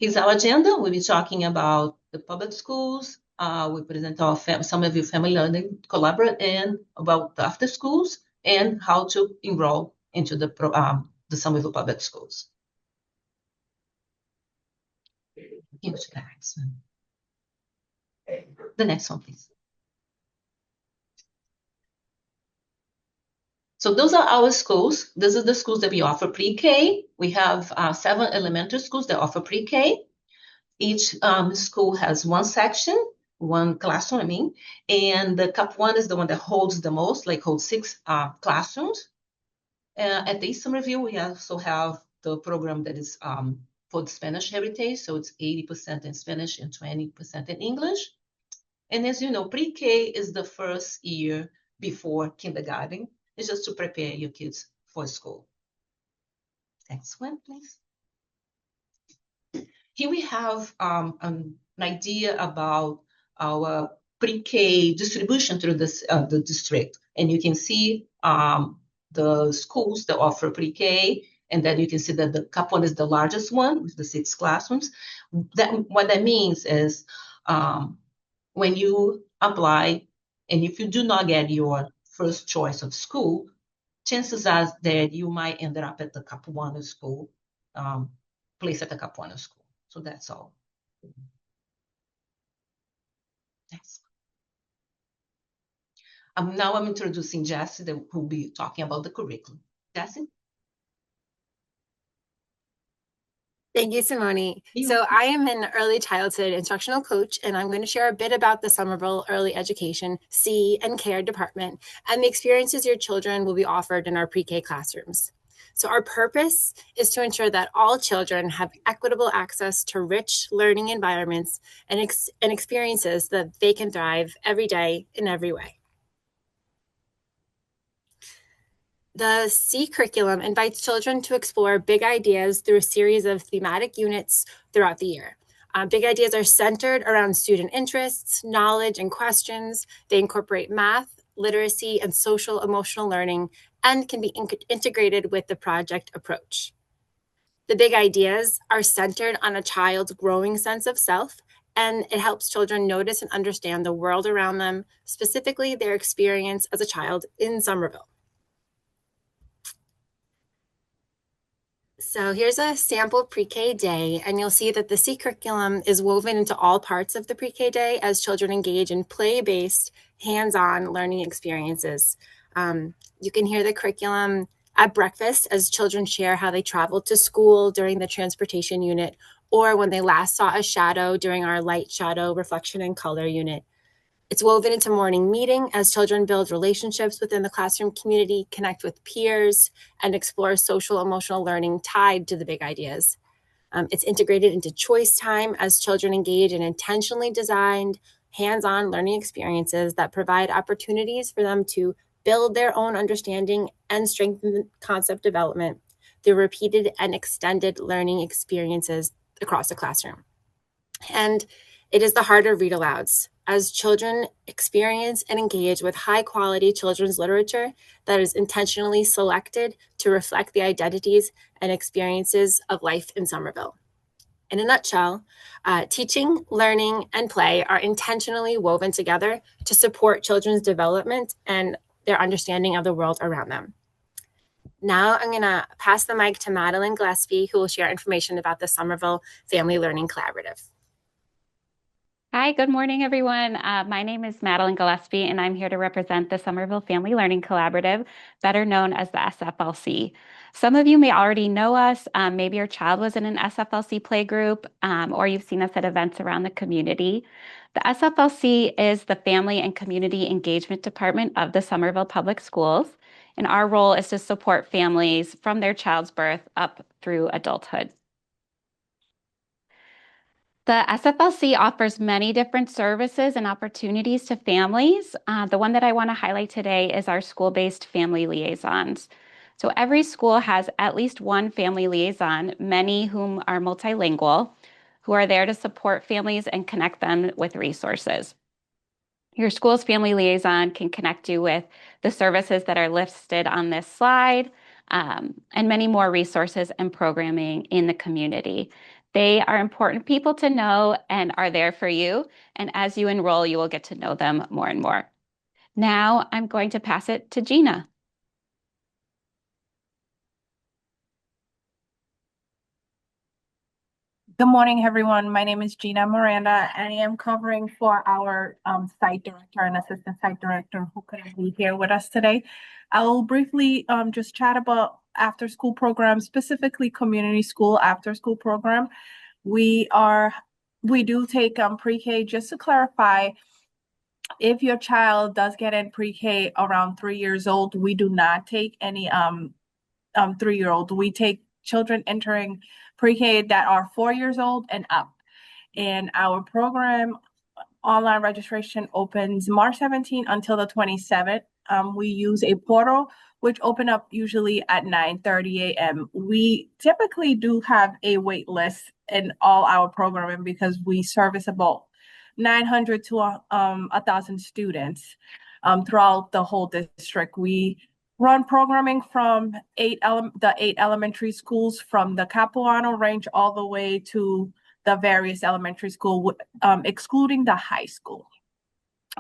Here's our agenda. We'll be talking about the public schools. We present our some of your family learning collaborate and about the after schools and how to enroll into the Somerville public schools. Here's the next one. The next one, please. So those are our schools. These are the schools that we offer pre-K. We have 7 elementary schools that offer pre-K. Each school has one section, one classroom, and the Cup 1 is the one that holds the most, like holds 6 classrooms. At the East Somerville, we also have the program that is for the Spanish heritage, so it's 80% in Spanish and 20% in English. And as you know, pre-K is the first year before kindergarten. It's just to prepare your kids for school. Next one, please. Here we have an idea about our pre-K distribution through this, the district. And you can see the schools that offer pre-K, and then you can see that the Cup 1 is the largest one with the 6 classrooms. What that means is when you apply, and if you do not get your first choice of school, chances are that you might end up at the Cup 1 school, place at the Cup 1 school. So that's all. Next. Now I'm introducing Jessie, who will be talking about the curriculum. Jessie? Thank you, Simone. So I am an early childhood instructional coach, and I'm going to share a bit about the Somerville Early Education C and Care Department and the experiences your children will be offered in our pre-K classrooms. So our purpose is to ensure that all children have equitable access to rich learning environments and experiences that they can thrive every day in every way. The C curriculum invites children to explore big ideas through a series of thematic units throughout the year. Big ideas are centered around student interests, knowledge, and questions. They incorporate math, literacy, and social emotional learning, and can be integrated with the project approach. The big ideas are centered on a child's growing sense of self, and it helps children notice and understand the world around them, specifically their experience as a child in Somerville. So here's a sample pre-K day, and you'll see that the C curriculum is woven into all parts of the pre-K day as children engage in play-based, hands-on learning experiences. You can hear the curriculum at breakfast as children share how they traveled to school during the transportation unit, or when they last saw a shadow during our light shadow reflection and color unit. It's woven into morning meeting as children build relationships within the classroom community, connect with peers, and explore social emotional learning tied to the big ideas. It's integrated into choice time as children engage in intentionally designed, hands-on learning experiences that provide opportunities for them to build their own understanding and strengthen concept development through repeated and extended learning experiences across the classroom. And it is the heart of read alouds, as children experience and engage with high-quality children's literature that is intentionally selected to reflect the identities and experiences of life in Somerville. In a nutshell, teaching, learning, and play are intentionally woven together to support children's development and their understanding of the world around them. Now I'm going to pass the mic to Madeline Gillespie, who will share information about the Somerville Family Learning Collaborative. Hi, good morning, everyone. My name is Madeline Gillespie, and I'm here to represent the Somerville Family Learning Collaborative, better known as the SFLC. Some of you may already know us. Maybe your child was in an SFLC playgroup, or you've seen us at events around the community. The SFLC is the Family and Community Engagement Department of the Somerville Public Schools, and our role is to support families from their child's birth up through adulthood. The SFLC offers many different services and opportunities to families. The one that I want to highlight today is our school-based family liaisons. So every school has at least one family liaison, many whom are multilingual, who are there to support families and connect them with resources. Your school's family liaison can connect you with the services that are listed on this slide, and many more resources and programming in the community. They are important people to know and are there for you. And as you enroll, you will get to know them more and more. Now I'm going to pass it to Gina. Good morning, everyone. My name is Gina Miranda, and I am covering for our site director and assistant site director who couldn't be here with us today. I will briefly just chat about after-school programs, specifically community school after-school program. We do take pre-K. Just to clarify, if your child does get in pre-K around 3 years old, we do not take any 3-year-old. We take children entering pre-K that are 4 years old and up. And our program online registration opens March 17th until the 27th. We use a portal which open up usually at 9:30 a.m. We typically do have a wait list in all our programming because we service about 900 to 1,000 students throughout the whole district. We run programming from the 8 elementary schools from the Capuano range all the way to the various elementary school, excluding the high school.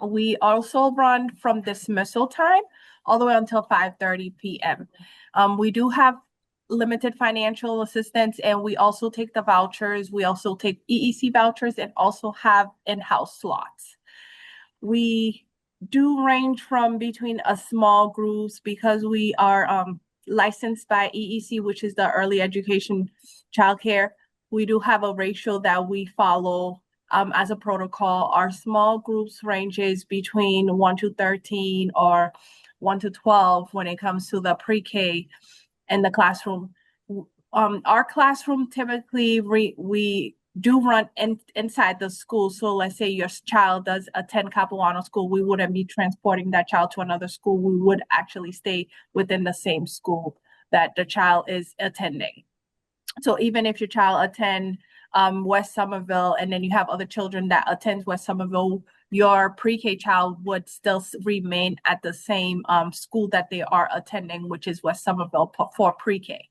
We also run from dismissal time all the way until 5:30 p.m. We do have limited financial assistance, and we also take the vouchers. We also take EEC vouchers and also have in-house slots. We do range from between a small groups because we are licensed by EEC, which is the Early Education Childcare. We do have a ratio that we follow as a protocol. Our small groups ranges between 1 to 13 or 1 to 12 when it comes to the pre-K in the classroom. Our classroom typically we do run inside the school. So let's say your child does attend Capuano school, we wouldn't be transporting that child to another school. We would actually stay within the same school that the child is attending. So even if your child attend West Somerville and then you have other children that attend West Somerville, your pre-K child would still remain at the same school that they are attending, which is West Somerville for pre-K.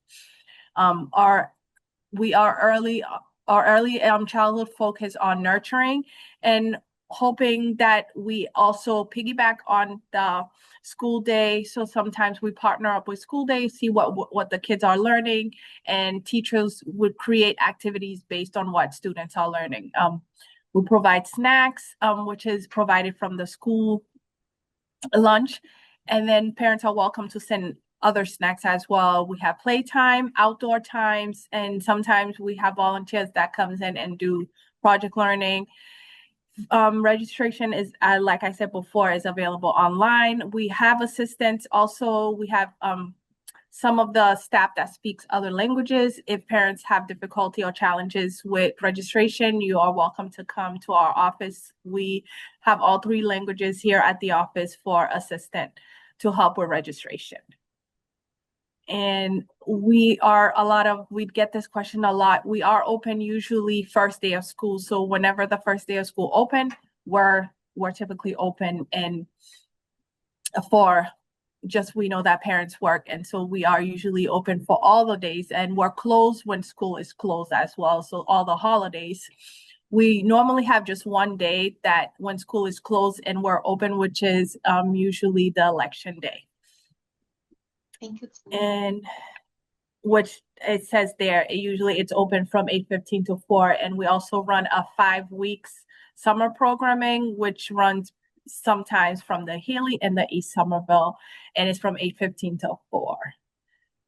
Our early childhood focus on nurturing and hoping that we also piggyback on the school day. So sometimes we partner up with school day, see what the kids are learning, and teachers would create activities based on what students are learning. We provide snacks, which is provided from the school lunch, and then parents are welcome to send other snacks as well. We have playtime, outdoor times, and sometimes we have volunteers that comes in and do project learning. Registration is, like I said before, is available online. We have assistants. Also, we have some of the staff that speaks other languages. If parents have difficulty or challenges with registration, you are welcome to come to our office. We have all 3 languages here at the office for assistant to help with registration. And we get this question a lot. We are open usually first day of school. So whenever the first day of school open, we're typically open, and we know that parents work. And so we are usually open for all the days, and we're closed when school is closed as well. So all the holidays, we normally have just one day that when school is closed and we're open, which is usually the election day. Thank you. And which it says there, usually it's open from 8:15 to 4. And we also run a 5 weeks summer programming, which runs sometimes from the Healy and the East Somerville, and it's from 8:15 till 4.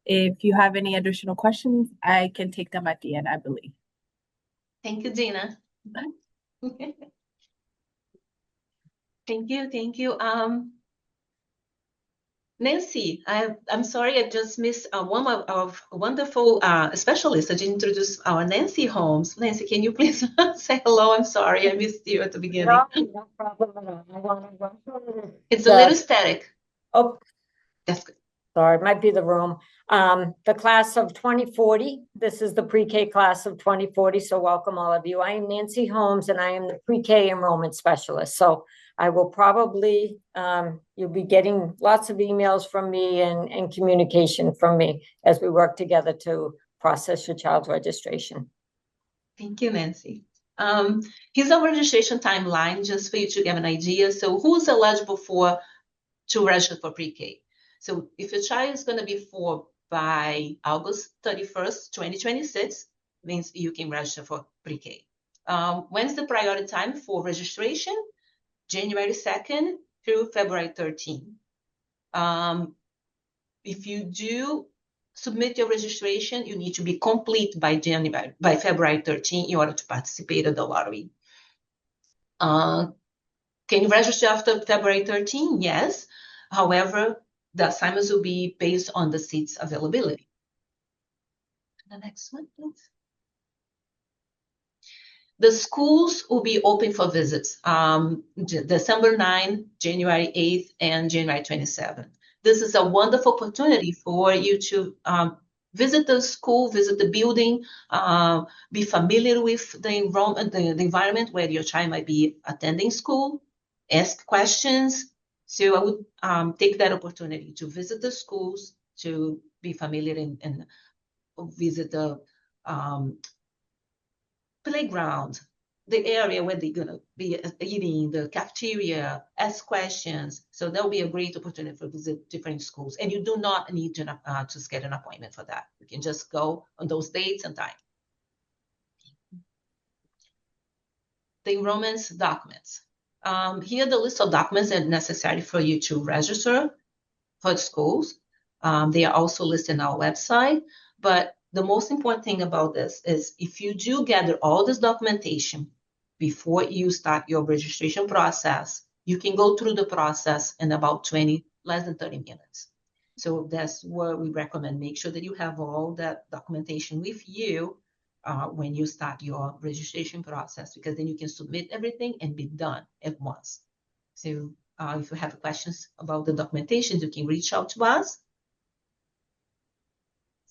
If you have any additional questions, I can take them at the end, I believe. Thank you, Gina. Thank you. Nancy, I'm sorry, I just missed one of wonderful specialists. I didn't introduce our Nancy Holmes. Nancy, can you please say hello? I'm sorry, I missed you at the beginning. No problem at all. I want to run through It's a little static. Oh, That's good. sorry, it might be the room. The class of 2040, this is the pre-K class of 2040, so welcome all of you. I am Nancy Holmes, and I am the pre-K enrollment specialist. So I will probably, you'll be getting lots of emails from me and communication from me as we work together to process your child's registration. Thank you, Nancy. Here's our registration timeline, just for you to get an idea. So who's eligible to register for pre-K? So if your child is going to be 4 by August 31st, 2026, means you can register for pre-K. When's the priority time for registration? January 2nd through February 13th. If you do submit your registration, you need to be complete by February 13th in order to participate in the lottery. Can you register after February 13th? Yes. However, the assignments will be based on the seats availability. The next one, please. The schools will be open for visits December 9, January 8th, and January 27th. This is a wonderful opportunity for you to visit the school, visit the building, be familiar with the enrollment, the environment where your child might be attending school, ask questions. So I would take that opportunity to visit the schools, to be familiar and visit the playground, the area where they're going to be eating, the cafeteria, ask questions. So that'll be a great opportunity for visit different schools. And you do not need to schedule an appointment for that. You can just go on those dates and time. The enrollment documents. Here are the list of documents that are necessary for you to register for schools. They are also listed on our website. But the most important thing about this is if you do gather all this documentation before you start your registration process, you can go through the process in about less than 30 minutes. So that's what we recommend. Make sure that you have all that documentation with you when you start your registration process, because then you can submit everything and be done at once. So if you have questions about the documentation, you can reach out to us.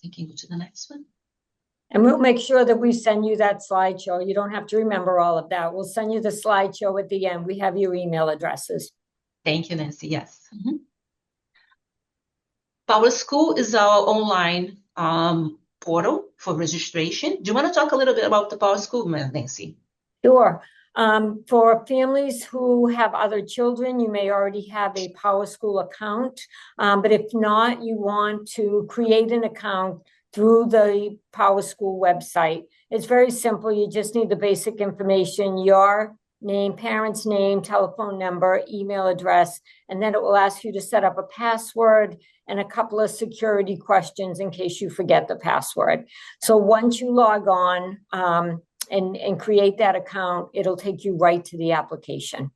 You can go to the next one. And we'll make sure that we send you that slideshow. You don't have to remember all of that. We'll send you the slideshow at the end. We have your email addresses. Thank you, Nancy. Yes. Mm-hmm. Power School is our online portal for registration. Do you want to talk a little bit about the Power School, Nancy? Sure. For families who have other children, you may already have a Power School account. But if not, you want to create an account through the Power School website. It's very simple. You just need the basic information, your name, parent's name, telephone number, email address, and then it will ask you to set up a password and a couple of security questions in case you forget the password. So once you log on and create that account, it'll take you right to the application.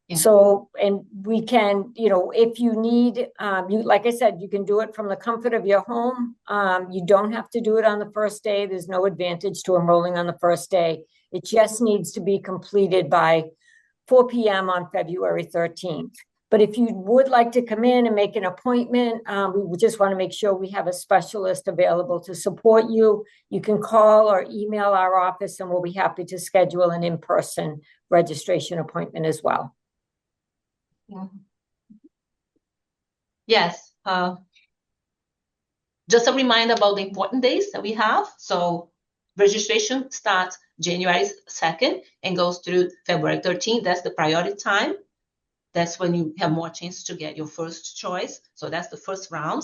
Yeah. So, and we can, if you need, like I said, you can do it from the comfort of your home. You don't have to do it on the first day. There's no advantage to enrolling on the first day. It just needs to be completed by 4 p.m. on February 13th. But if you would like to come in and make an appointment, we just want to make sure we have a specialist available to support you. You can call or email our office and we'll be happy to schedule an in-person registration appointment as well. Yes. Just a reminder about the important days that we have. So registration starts January 2nd and goes through February 13th. That's the priority time. That's when you have more chance to get your first choice. So that's the first round.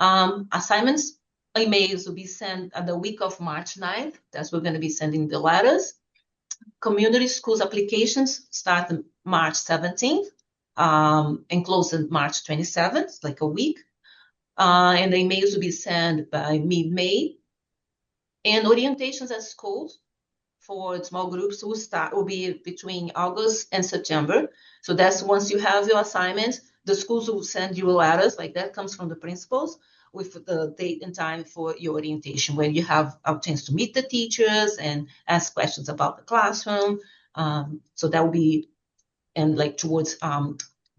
Assignments, emails will be sent at the week of March 9th. That's when we're going to be sending the letters. Community schools applications start March 17th. And close on March 27th, like a week. And the emails will be sent by mid-May. And orientations at schools for small groups will be between August and September. So that's once you have your assignments, the schools will send you letters, like that comes from the principals, with the date and time for your orientation, where you have a chance to meet the teachers and ask questions about the classroom. So that will be and like towards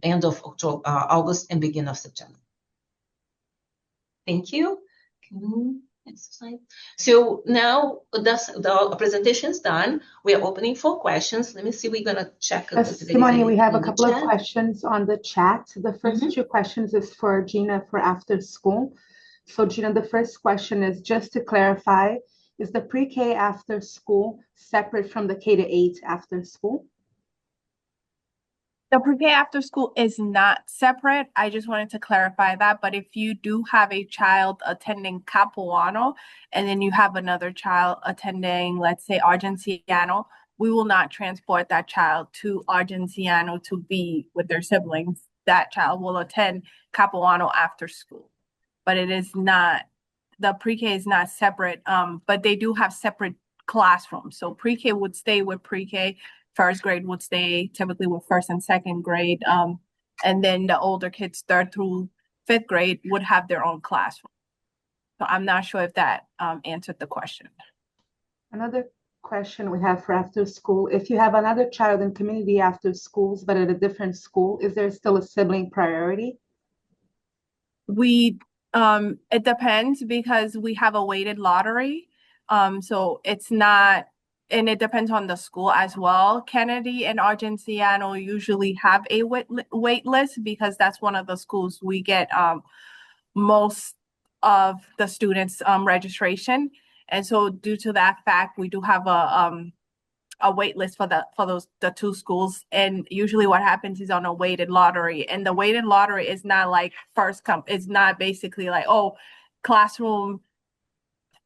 end of October, August and beginning of September. Thank you. Next slide. So now the presentation is done. We are opening for questions. Let me see. We're gonna check. Simone, we have a couple of questions on the chat. The first two questions is for Gina for after school. So Gina, the first question is just to clarify, Is the pre-K after school separate from the K-8 after school? The pre-K after school is not separate. I just wanted to clarify that. But if you do have a child attending Capuano and then you have another child attending, let's say, Argenciano, we will not transport that child to Argenciano to be with their siblings. That child will attend Capuano after school. But it is not, the pre-K is not separate, but they do have separate classrooms. So pre-K would stay with pre-K. First grade would stay typically with first and second grade. And then the older kids, third through fifth grade, would have their own classroom. So I'm not sure if that answered the question. Another question we have for after school. If you have another child in community after schools, but at a different school, is there still a sibling priority? It depends because we have a weighted lottery. So it's not, and it depends on the school as well. Kennedy and Argenciano usually have a wait list because that's one of the schools we get most of the students registration. And so due to that fact, we do have a wait list for the two schools. And usually what happens is on a weighted lottery. And the weighted lottery is not like first come, it's not basically like, oh, classroom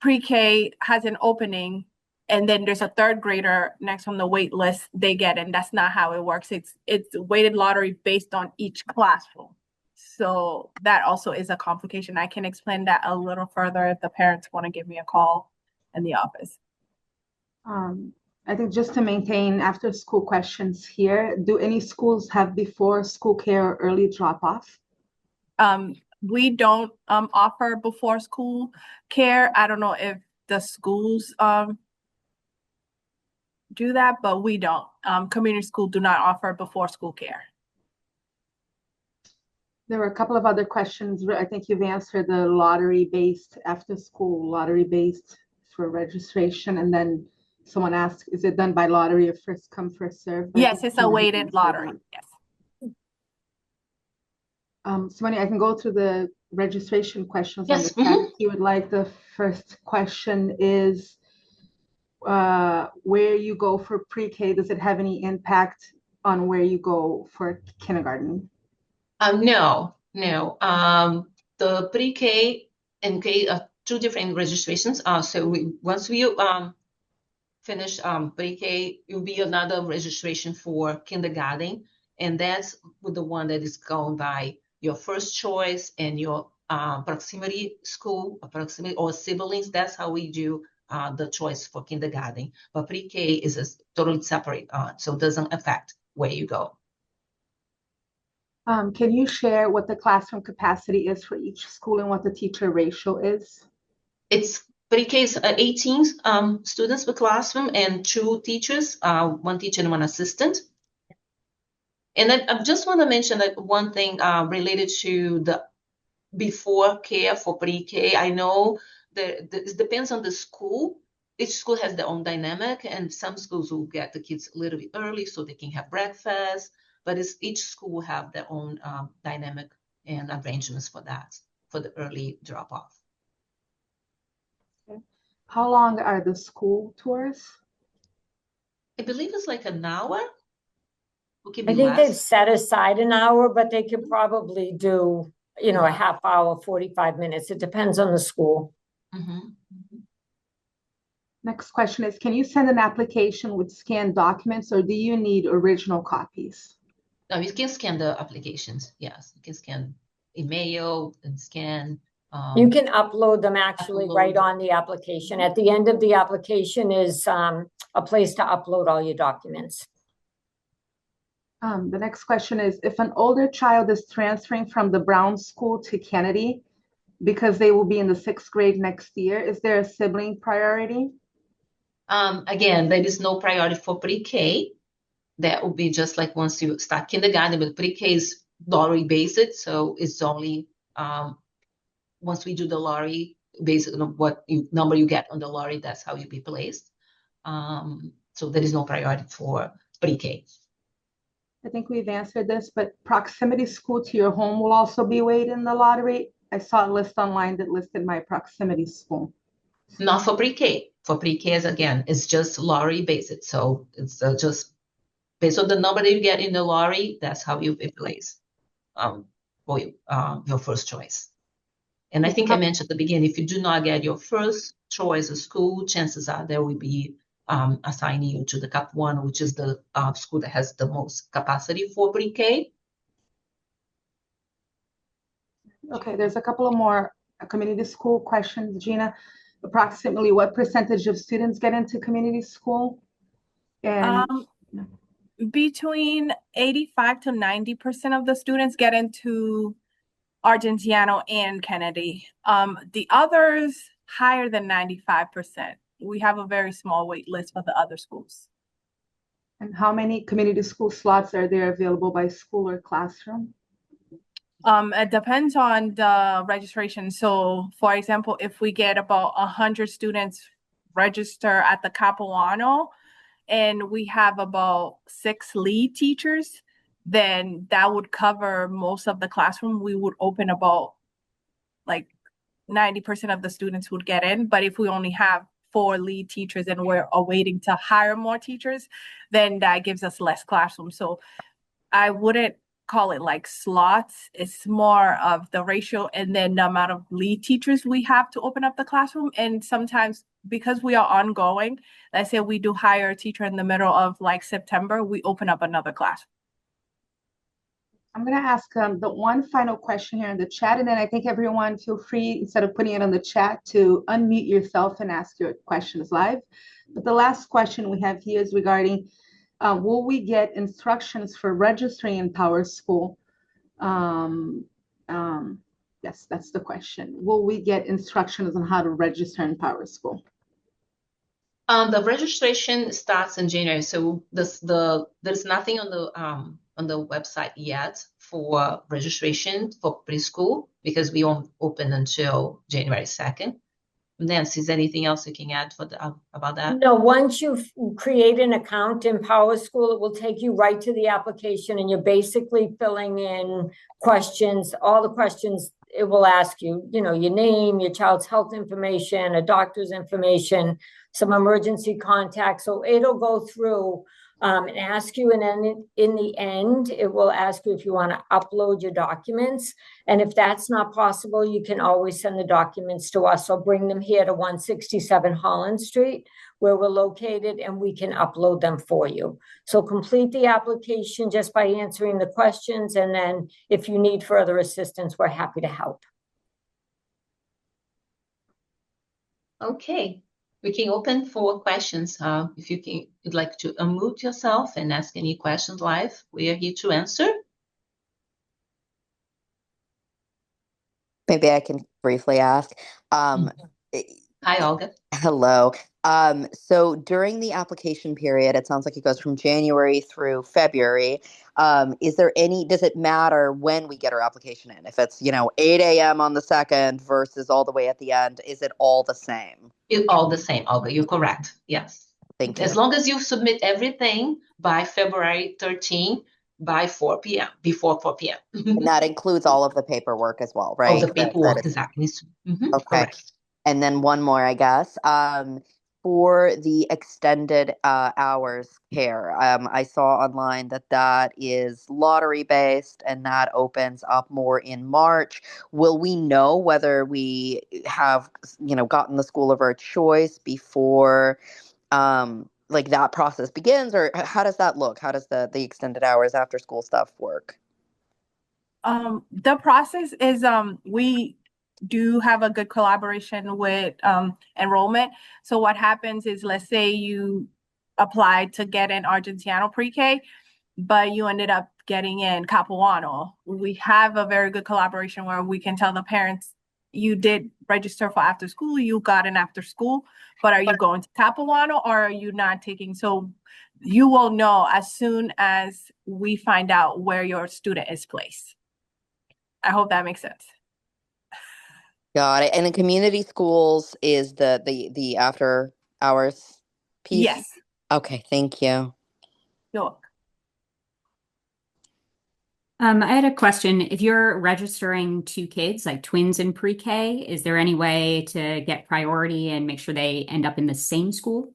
pre-K has an opening and then there's a third grader next on the wait list they get, and that's not how it works. It's weighted lottery based on each classroom. So that also is a complication. I can explain that a little further if the parents want to give me a call in the office. I think just to maintain after school questions here, do any schools have before school care or early drop off? We don't offer before school care. I don't know if the schools do that, but we don't. Community school do not offer before school care. There were a couple of other questions. I think you've answered the lottery-based after school, lottery-based for registration. And then someone asked, is it done by lottery or first come, first serve? Yes, it's a weighted lottery. Yes. Simone, I can go through the registration questions on Yes. the chat if you would like. The first question is, where you go for pre-K, does it have any impact on where you go for kindergarten? No. The pre-K and K are two different registrations. So once we finish pre-K, it will be another registration for kindergarten, and that's with the one that is going by your first choice and your proximity school, proximity or siblings. That's how we do the choice for kindergarten. But pre-K is a totally separate, so it doesn't affect where you go. Can you share what the classroom capacity is for each school and what the teacher ratio is? It's pre-K is 18 students per classroom and 2 teachers, 1 teacher and 1 assistant. And then I just want to mention that one thing related to the before care for pre-K. I know that it depends on the school. Each school has their own dynamic, and some schools will get the kids a little bit early so they can have breakfast. But each school will have their own dynamic and arrangements for that, for the early drop-off. Okay. How long are the school tours? I believe it's like an hour. I think they've set aside an hour, but they could probably do, a half hour, 45 minutes. It depends on the school. Mm-hmm. Next question is, can you send an application with scanned documents or do you need original copies? No, you can scan the applications. Yes, you can scan email and scan. You can upload them actually right on the application. At the end of the application is a place to upload all your documents. The next question is, if an older child is transferring from the Brown School to Kennedy because they will be in the 6th grade next year, is there a sibling priority? Again, there is no priority for pre-K. That will be just like once you start kindergarten, but pre-K is lottery based, so it's only once we do the lottery, based on what number you get on the lottery, that's how you be placed. So there is no priority for pre-K. I think we've answered this, but proximity school to your home will also be weighed in the lottery. I saw a list online that listed my proximity school. Not for pre-K. For pre-K, again, it's just lottery based. So it's just based on the number that you get in the lottery, that's how you replace for your first choice. And I think I mentioned at the beginning, if you do not get your first choice of school, chances are there will be assigning you to the Cap 1, which is the school that has the most capacity for pre-K. Okay, there's a couple of more community school questions, Gina. Approximately what percentage of students get into community school? And Between 85 to 90% of the students get into Argentiano and Kennedy. The others higher than 95%. We have a very small wait list for the other schools. and how many community school slots are there available by school or classroom? It depends on the registration. So, for example, if we get about 100 students register at the Capuano and we have about 6 lead teachers, then that would cover most of the classroom. We would open about like 90% of the students would get in. But if we only have 4 lead teachers and we're awaiting to hire more teachers, then that gives us less classrooms. So I wouldn't call it like slots. It's more of the ratio and then the amount of lead teachers we have to open up the classroom. And sometimes because we are ongoing, let's say we do hire a teacher in the middle of like September, we open up another classroom. I'm going to ask the one final question here in the chat, and then I think everyone feel free, instead of putting it on the chat, to unmute yourself and ask your questions live. But the last question we have here is regarding, will we get instructions for registering in Power School? Yes, that's the question. Will we get instructions on how to register in Power School? The registration starts in January, so there's nothing on the website yet for registration for preschool because we won't open until January 2nd. Nancy, is there anything else you can add about that? No, once you create an account in Power School, it will take you right to the application and you're basically filling in questions, all the questions it will ask you, your name, your child's health information, a doctor's information, some emergency contacts. So it'll go through and ask you, and then in the end, it will ask you if you want to upload your documents. And if that's not possible, you can always send the documents to us or bring them here to 167 Holland Street, where we're located, and we can upload them for you. So complete the application just by answering the questions. And then if you need further assistance, we're happy to help. Okay. We can open for questions. If you'd like to unmute yourself and ask any questions live, we are here to answer. Maybe I can briefly ask. Hi, Olga. Hello. So during the application period, it sounds like it goes from January through February. Does it matter when we get our application in? If it's, 8 a.m. on the 2nd versus all the way at the end, is it all the same? It's all the same, Olga. You're correct. Yes. Thank you. As long as you submit everything by February 13 by 4 p.m., before 4 p.m. And that includes all of the paperwork as well, right? All the paperwork, exactly. Okay. Correct. And then one more, I guess. For the extended hours care, I saw online that is lottery based and that opens up more in March. Will we know whether we have, gotten the school of our choice before that process begins, or how does that look? How does the extended hours after school stuff work? The process is we do have a good collaboration with enrollment. So what happens is, let's say you applied to get in Argentiano pre-K, but you ended up getting in Capuano. We have a very good collaboration where we can tell the parents, you did register for after school, you got in after school, but are you going to Capuano or are you not taking? So you will know as soon as we find out where your student is placed. I hope that makes sense. Got it. And in community schools is the after hours piece? Yes. Okay, thank you. You're welcome. I had a question. If you're registering two kids, like twins in pre-K, is there any way to get priority and make sure they end up in the same school?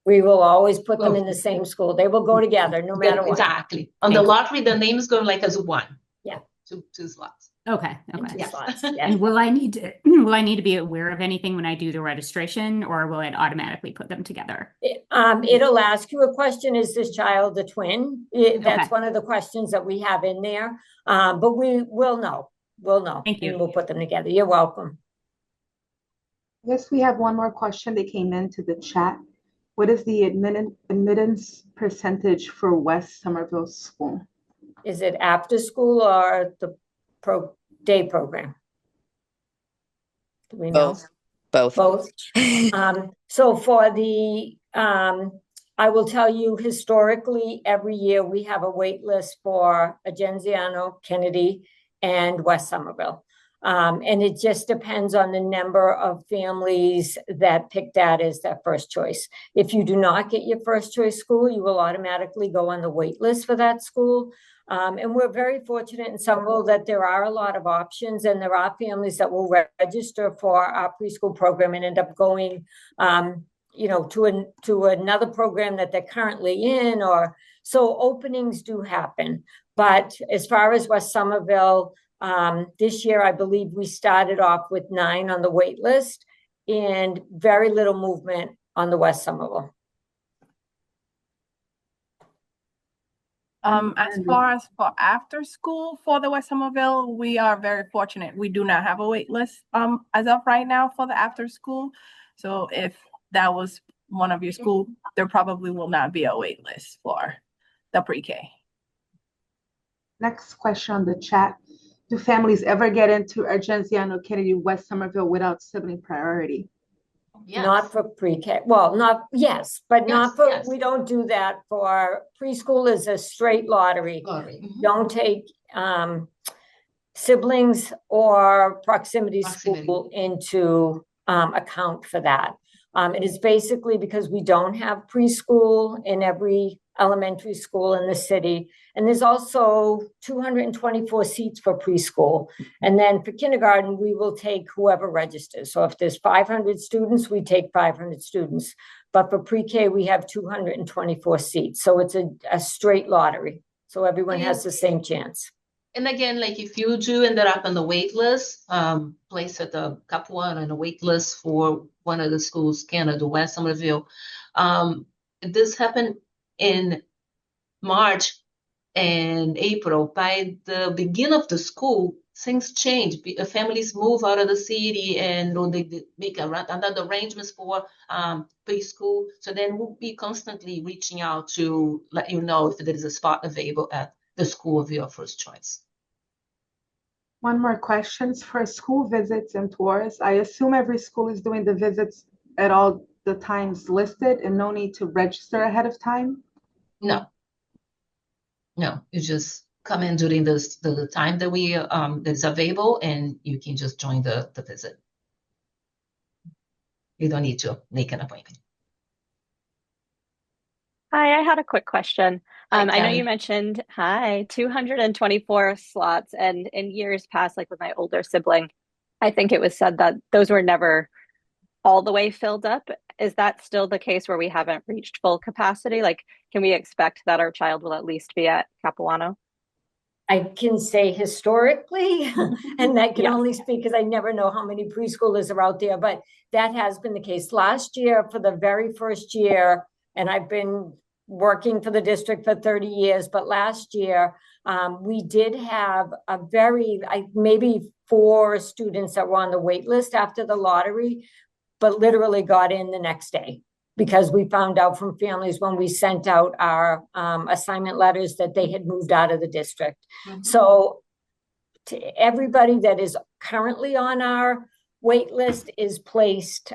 We will always put them in the same school. They will go together no matter what. Exactly. On the lottery, the name is going like as one. Yeah. Two slots. Okay. In two Yes. slots. And Yes. will I need to be aware of anything when I do the registration, or will it automatically put them together? It'll ask you a question, is this child a twin? That's Okay. one of the questions that we have in there. But we will know. We'll know. Thank you. And we'll put them together. You're welcome. Yes, we have one more question that came into the chat. What is the admittance percentage for West Somerville School? Is it after school or the day program? Do we know? Both. Both. So for the, I will tell you historically, every year we have a wait list for Agenziano, Kennedy, and West Somerville. And it just depends on the number of families that pick that as their first choice. If you do not get your first choice school, you will automatically go on the wait list for that school. And we're very fortunate in Somerville that there are a lot of options, and there are families that will register for our preschool program and end up going, to another program that they're currently in, or so openings do happen. But as far as West Somerville, this year, I believe we started off with 9 on the wait list and very little movement on the West Somerville. As far as for after school for the West Somerville, we are very fortunate. We do not have a wait list as of right now for the after school. So if that was one of your school, there probably will not be a wait list for the pre-K. Next question on the chat. Do families ever get into Argenziano, Kennedy, West Somerville without sibling priority? Yes. Not for pre-K. Well, but not for, yes. We don't do that for preschool is a straight lottery. Don't take siblings or proximity school into account for that. It is basically because we don't have preschool in every elementary school in the city. And there's also 224 seats for preschool. And then for kindergarten, we will take whoever registers. So if there's 500 students, we take 500 students. But for pre-K, we have 224 seats. So it's a straight lottery. So everyone has the same chance. And again, like if you do end up on the wait list, place at the Capuano on the wait list for one of the schools, Canada, West Somerville. This happened in March and April. By the beginning of the school, things change. Families move out of the city and they make another arrangements for preschool. So then we'll be constantly reaching out to let you know if there is a spot available at the school of your first choice. One more question for school visits and tours. I assume every school is doing the visits at all the times listed and no need to register ahead of time? No, you just come in during the time that we that's available, and you can just join the visit. You don't need to make an appointment. Hi, I had a quick question. Hi, I know Karen. you mentioned 224 slots, and in years past, like with my older sibling, I think it was said that those were never all the way filled up. Is that still the case where we haven't reached full capacity? Like, can we expect that our child will at least be at Capuano? I can say historically, and I can Yes. only speak because I never know how many preschoolers are out there, but that has been the case. Last year, for the very first year, and I've been working for the district for 30 years, but last year, we did have maybe 4 students that were on the wait list after the lottery, but literally got in the next day, because we found out from families when we sent out our assignment letters that they had moved out of the district. Mhm. So to everybody that is currently on our wait list is placed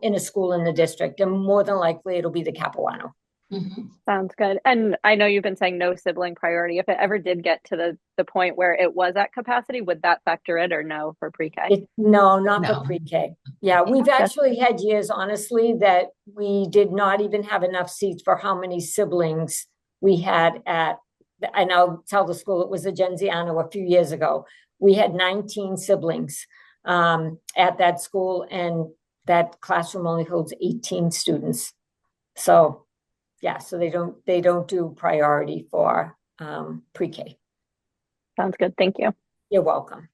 in a school in the district, and more than likely it'll be the Capuano. Mhm. Sounds good. And I know you've been saying no sibling priority. If it ever did get to the point where it was at capacity, would that factor in or no for pre-K? No, not No. for pre-K. Yeah, we've actually had years, honestly, that we did not even have enough seats for how many siblings we had at and I'll tell the school it was a Genziano a few years ago. We had 19 siblings at that school, and that classroom only holds 18 students. So yeah, so they don't do priority for pre-K. Sounds good. Thank you. You're welcome.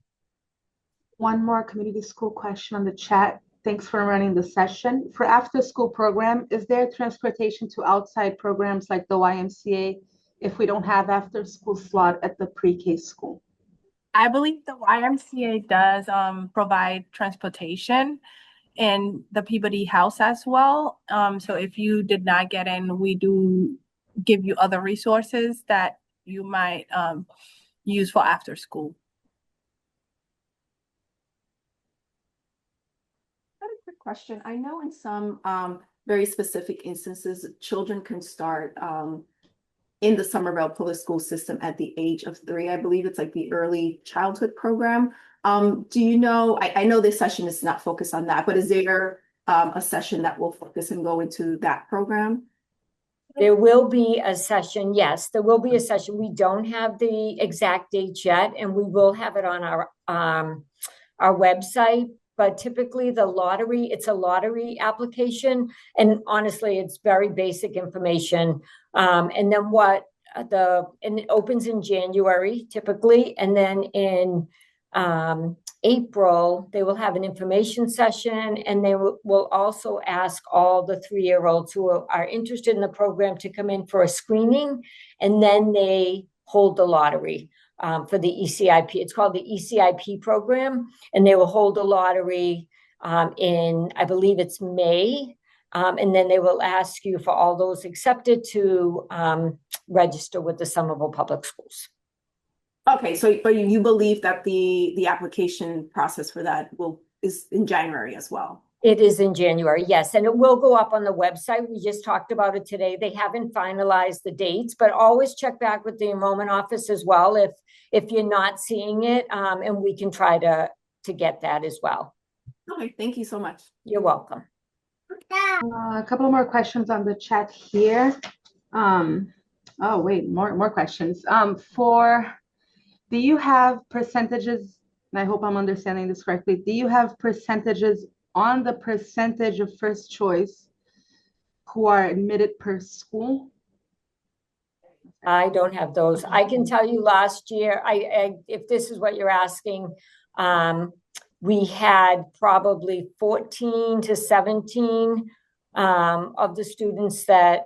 One more community school question on the chat. Thanks for running the session. For after school program, is there transportation to outside programs like the YMCA if we don't have after school slot at the pre-K school? I believe the YMCA does provide transportation in the Peabody House as well. So if you did not get in, we do give you other resources that you might use for after school. I have a quick question. I know in some very specific instances, children can start in the Somerville Public School system at the age of 3. I believe it's like the early childhood program. Do you know, I know this session is not focused on that, but is there a session that will focus and go into that program? There will be a session, yes, there will be a session. We don't have the exact date yet, and we will have it on our website. But typically the lottery, it's a lottery application. And honestly, it's very basic information. And then and it opens in January typically. And then in April, they will have an information session, and they will also ask all the 3-year-olds who are interested in the program to come in for a screening, and then they hold the lottery for the ECIP. It's called the ECIP program, and they will hold a lottery in, I believe it's May, and then they will ask you for all those accepted to register with the Somerville Public Schools. Okay, so but you believe that the application process for that is in January as well? It is in January, yes, and it will go up on the website. We just talked about it today. They haven't finalized the dates, but always check back with the enrollment office as well if you're not seeing it, and we can try to get that as well. Okay, thank you so much. You're welcome. A couple more questions on the chat here. Oh wait, more questions. Do you have percentages, and I hope I'm understanding this correctly, do you have percentages on the percentage of first choice who are admitted per school? I don't have those. I can tell you last year, if this is what you're asking, we had probably 14 to 17 of the students that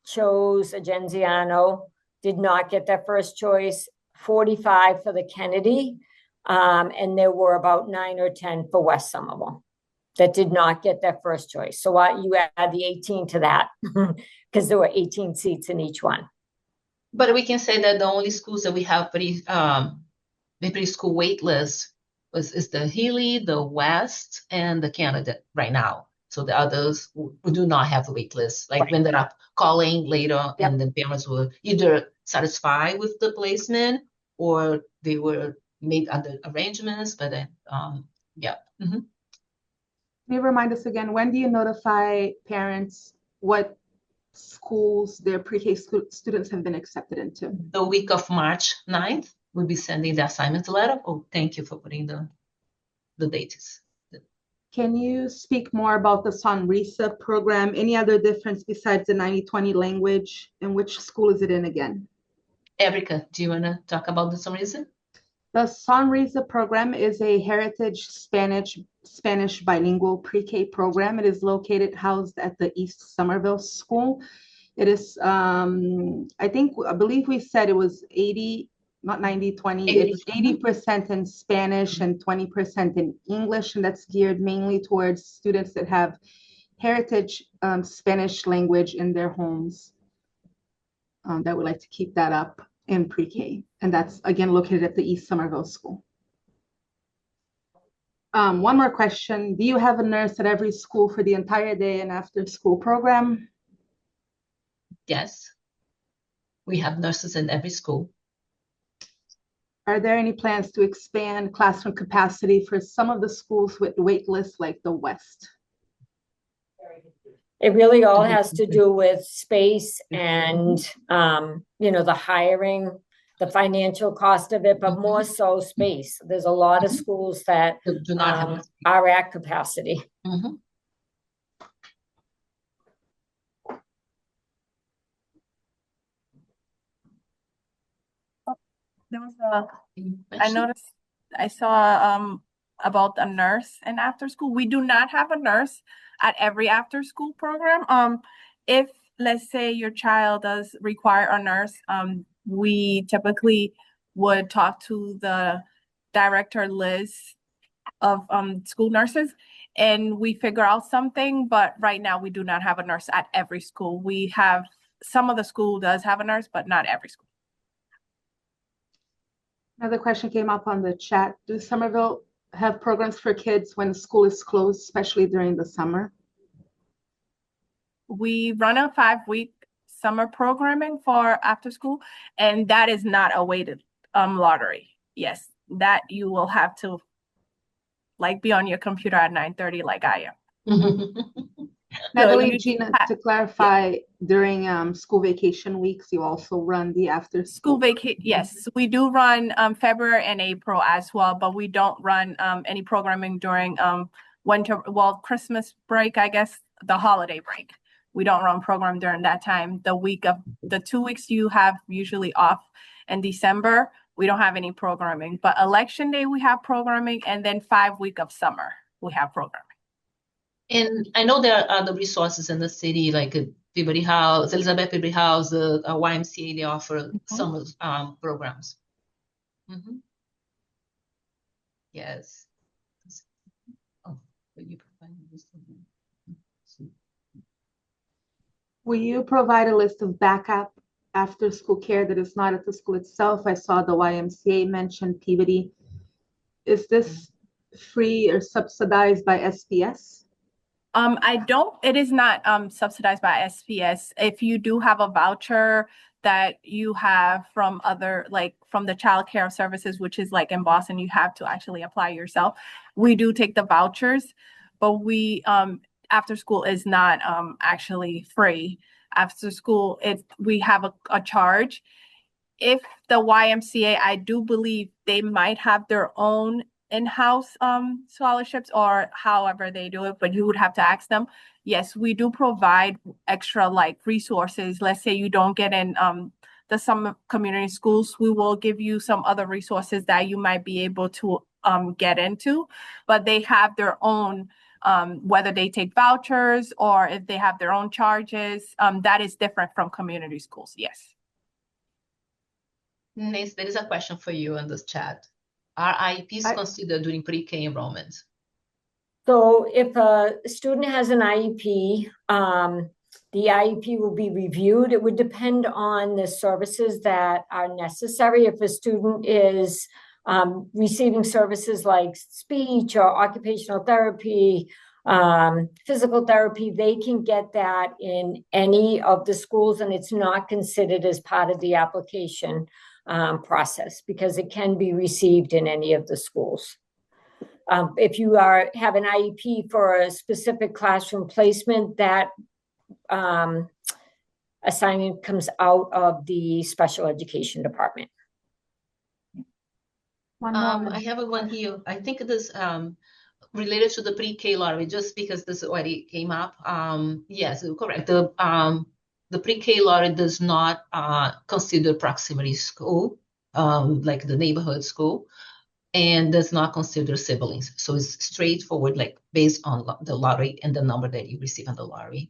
chose a Genziano did not get their first choice, 45 for the Kennedy, and there were about 9 or 10 for West Somerville that did not get their first choice. So you add the 18 to that because there were 18 seats in each one. But we can say that the only schools that we have preschool wait list is the Healy, the West, and the Canada right now. So the others we do not have a wait list. Like when they're up calling later, and the parents were either satisfied with the placement or they were made other arrangements. But then, yeah. Mm-hmm. Can you remind us again, when do you notify parents what schools their pre-K students have been accepted into? The week of March 9th, we'll be sending the assignment letter. Oh, thank you for putting the dates. Can you speak more about the Sonrisa program? Any other difference besides the 90-20 language? And which school is it in again? Erica, do you want to talk about the Sonrisa? The Sonrisa program is a heritage Spanish bilingual pre-K program. It is housed at the East Somerville School. It is, I believe we said it was 80, not 90-20, it's 80% in Spanish and 20% in English, and that's geared mainly towards students that have heritage Spanish language in their homes that would like to keep that up in pre-K. And that's, again, located at the East Somerville School. One more question. Do you have a nurse at every school for the entire day and after school program? Yes. We have nurses in every school. Are there any plans to expand classroom capacity for some of the schools with wait lists like the West? It really all has to do with space and, the hiring, the financial cost of it, but more so space. There's a lot of schools that Do not have are at capacity. There was I saw about a nurse in after school. We do not have a nurse at every after school program. If let's say your child does require a nurse, we typically would talk to the director Liz of school nurses, and we figure out something. But right now we do not have a nurse at every school. We have some of the school does have a nurse, but not every school. Another question came up on the chat. Does Somerville have programs for kids when school is closed, especially during the summer? We run a 5-week summer programming for after school, and that is not a weighted lottery. Yes, that you will have to be on your computer at 9:30 like I am. Natalie, Gina, to clarify, during school vacation weeks, you also run the after school vacation? Yes, we do run February and April as well, but we don't run any programming during Christmas break, I guess, the holiday break. We don't run program during that time. The 2 weeks you have usually off in December, we don't have any programming, but election day we have programming, and then 5 weeks of summer we have programming. And I know there are other resources in the city, like Peabody House, Elizabeth Peabody House, the YMCA, they offer some programs. Yes. Will you provide a list of backup after school care that is not at the school itself? I saw the YMCA mentioned Peabody. Is this free or subsidized by SPS? It is not subsidized by SPS. If you do have a voucher that you have from from the child care services, which is like in Boston, you have to actually apply yourself. We do take the vouchers, but we after school is not actually free. After school, we have a charge. If the YMCA, I do believe they might have their own in-house scholarships or however they do it, but you would have to ask them. Yes, we do provide extra resources. Let's say you don't get in some community schools, we will give you some other resources that you might be able to get into, but they have their own, whether they take vouchers or if they have their own charges, that is different from community schools. Yes. Nancy, there is a question for you in this chat. Are IEPs considered during pre-K enrollment? So if a student has an IEP, the IEP will be reviewed. It would depend on the services that are necessary. If a student is receiving services like speech or occupational therapy, physical therapy, they can get that in any of the schools, and it's not considered as part of the application process because it can be received in any of the schools. If you have an IEP for a specific classroom placement, that assignment comes out of the special education department. I have one here. I think this related to the pre-K lottery, just because this already came up. Yes, correct. The pre-K lottery does not consider proximity school, like the neighborhood school, and does not consider siblings. So it's straightforward, based on the lottery and the number that you receive on the lottery.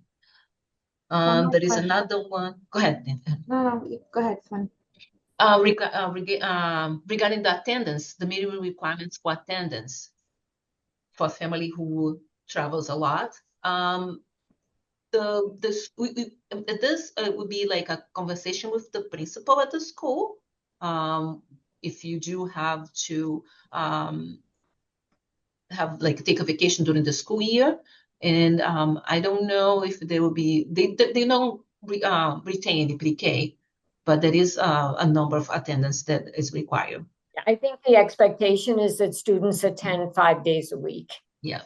There is another one. Go ahead. No, go ahead, son. Regarding the attendance, the minimum requirements for attendance for a family who travels a lot. This would be like a conversation with the principal at the school. If you do have to take a vacation during the school year, and I don't know if there will be they don't retain any pre-K, but there is a number of attendance that is required. I think the expectation is that students attend 5 days a week. Yeah.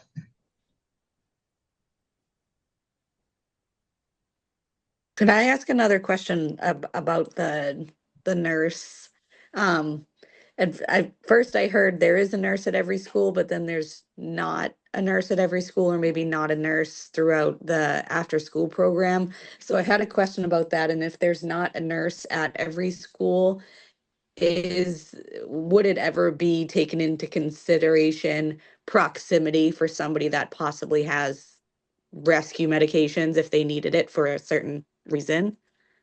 Could I ask another question about the nurse? First I heard there is a nurse at every school, but then there's not a nurse at every school, or maybe not a nurse throughout the after school program. So I had a question about that. And if there's not a nurse at every school, would it ever be taken into consideration proximity for somebody that possibly has rescue medications if they needed it for a certain reason?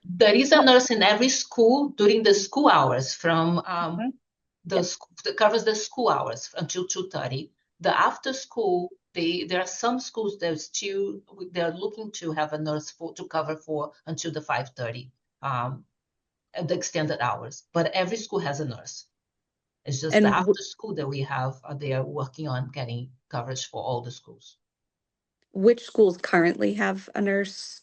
There is a nurse in every school during the school hours from the school that covers the school hours until 2:30. The after school, there are some schools that still they're looking to have a nurse to cover for until the 5:30, at the extended hours. But every school has a nurse. It's just the And after school that we have, they are working on getting coverage for all the schools. which schools currently have a nurse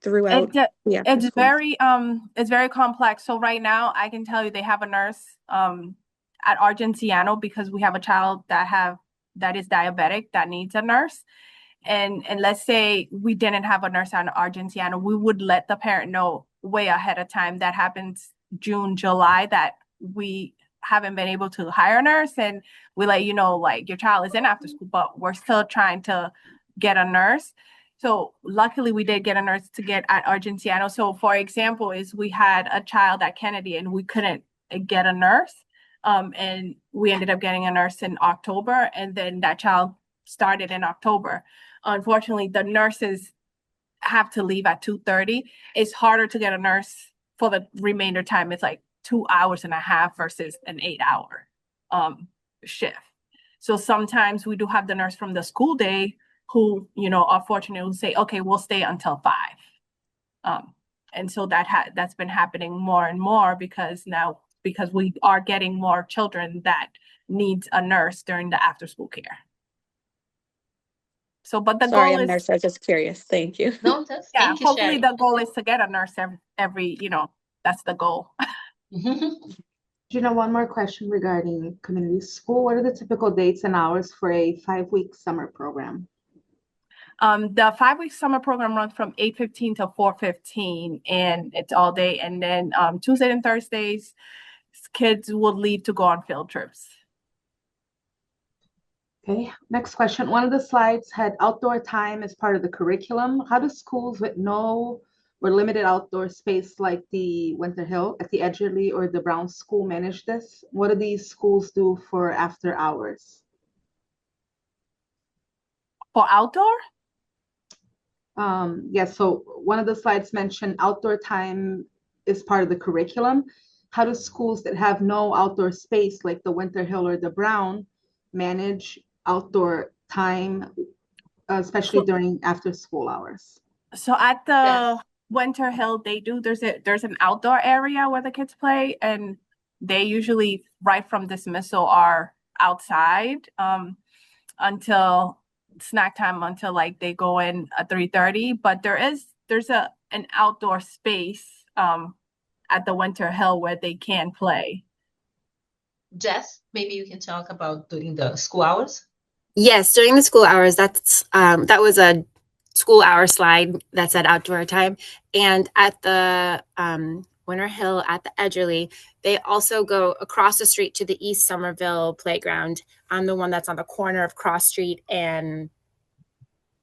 throughout the after It's school? it's very complex. So right now I can tell you they have a nurse at Argentiano because we have a child that is diabetic that needs a nurse. And let's say we didn't have a nurse at Argentiano, we would let the parent know way ahead of time. That happens June, July, that we haven't been able to hire a nurse, and we let you know, like, your child is in after school, but we're still trying to get a nurse. So luckily we did get a nurse to get at Argentiano. So for example, is we had a child at Kennedy and we couldn't get a nurse. And we ended up getting a nurse in October, and then that child started in October. Unfortunately, the nurses have to leave at 2:30. It's harder to get a nurse for the remainder time. It's like 2.5 hours versus an 8-hour shift. So sometimes we do have the nurse from the school day who, are fortunate will say, okay, we'll stay until 5. And so that's been happening more and more because we are getting more children that needs a nurse during the after school care. So, but the Sorry, goal I'm a is, nurse. I was just curious. Thank you. No, thank you, hopefully Sherry. the goal is to get a nurse every, that's the goal. Gina, one more question regarding community school. What are the typical dates and hours for a 5-week summer program? The 5-week summer program runs from 8:15 to 4:15, and it's all day. And then Tuesday and Thursdays, kids will leave to go on field trips. Okay, next question. One of the slides had outdoor time as part of the curriculum. How do schools with no or limited outdoor space like the Winter Hill at the Edgerly or the Brown School manage this? What do these schools do for after hours? For outdoor? Yes, so one of the slides mentioned outdoor time is part of the curriculum. How do schools that have no outdoor space like the Winter Hill or the Brown manage outdoor time, especially during after school hours? So at the Yes. Winter Hill, there's an outdoor area where the kids play, and they usually right from dismissal are outside until snack time, until like they go in at 3:30. But there's an outdoor space at the Winter Hill where they can play. Jess, maybe you can talk about during the school hours. Yes, during the school hours, that was a school hour slide that said outdoor time. And at the Winter Hill at the Edgerly, they also go across the street to the East Somerville playground. The one that's on the corner of Cross Street and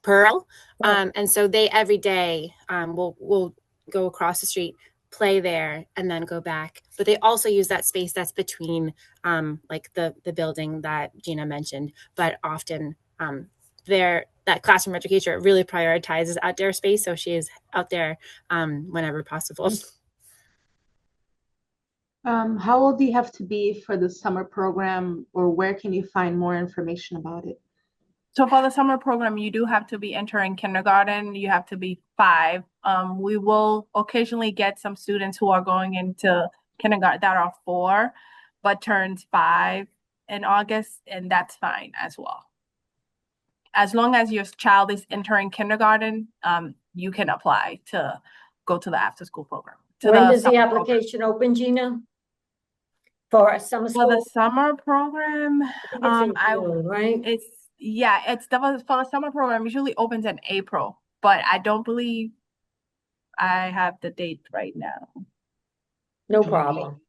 Pearl. And so they every day will go across the street, play there, and then go back. But they also use that space that's between like the building that Gina mentioned. But often that classroom educator really prioritizes outdoor space, so she is out there whenever possible. How old do you have to be for the summer program, or where can you find more information about it? So for the summer program, you do have to be entering kindergarten. You have to be 5. We will occasionally get some students who are going into kindergarten that are 4, but turns 5 in August, and that's fine as well. As long as your child is entering kindergarten, you can apply to go to the after-school program. When does the application open, Gina? For a summer school? For the summer program, I think it's in June, right? It's for the summer program usually opens in April, but I don't believe I have the date right now. No Okay. problem.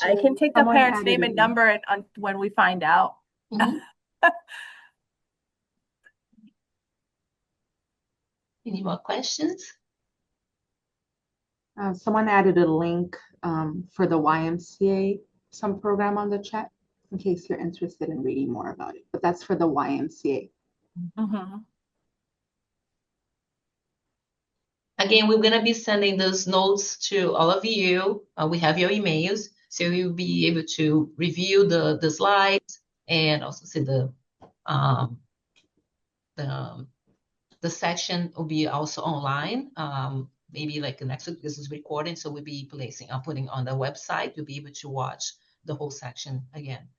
I can take the Someone parent's added name it and in. number and when we find out. Mhm. Any more questions? Someone added a link for the YMCA, some program on the chat, in case you're interested in reading more about it. But that's for the YMCA. Mhm. Again, we're going to be sending those notes to all of you. We have your emails, so you'll be able to review the slides and also see um, the section will be also online. Maybe like next week, this is recording, so we'll be putting on the website. You'll be able to watch the whole section again.